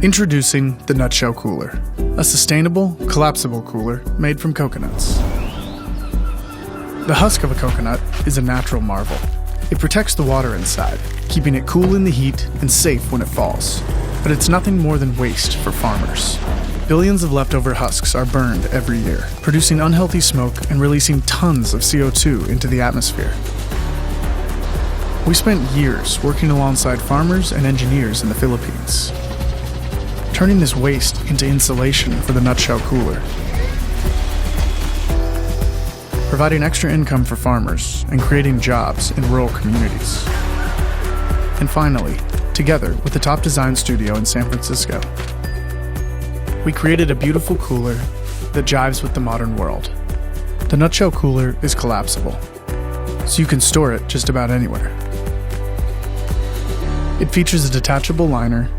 Introducing the Nutshell Cooler, a sustainable, collapsible cooler made from coconuts. The husk of a coconut is a natural marvel. It protects the water inside, keeping it cool in the heat and safe when it falls. But it's nothing more than waste for farmers. Billions of leftover husks are burned every year, producing unhealthy smoke and releasing tons of CO2 into the atmosphere. We spent years working alongside farmers and engineers in the Philippines, turning this waste into insulation for the Nutshell Cooler, providing extra income for farmers and creating jobs in rural communities. And finally, together with the top design studio in San Francisco, we created a beautiful cooler that jives with the modern world. The Nutshell Cooler is collapsible, so you can store it just about anywhere. It features a detachable liner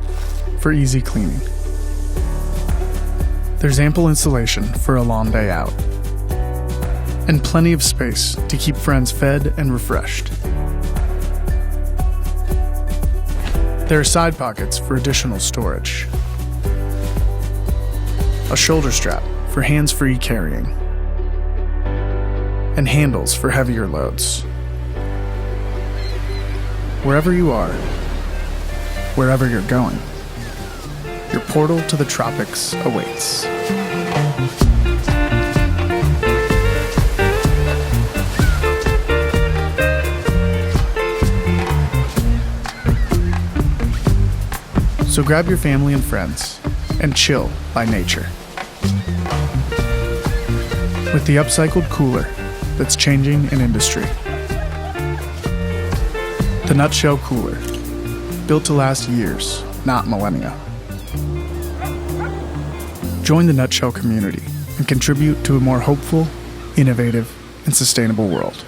for easy cleaning. There's ample insulation for a long day out, and plenty of space to keep friends fed and refreshed. There are side pockets for additional storage, a shoulder strap for hands-free carrying, and handles for heavier loads. Wherever you are, wherever you're going, your portal to the tropics awaits. So grab your family and friends and chill by nature with the upcycled cooler that's changing an industry. The Nutshell Cooler, built to last years, not millennia. Join the Nutshell community and contribute to a more hopeful, innovative, and sustainable world.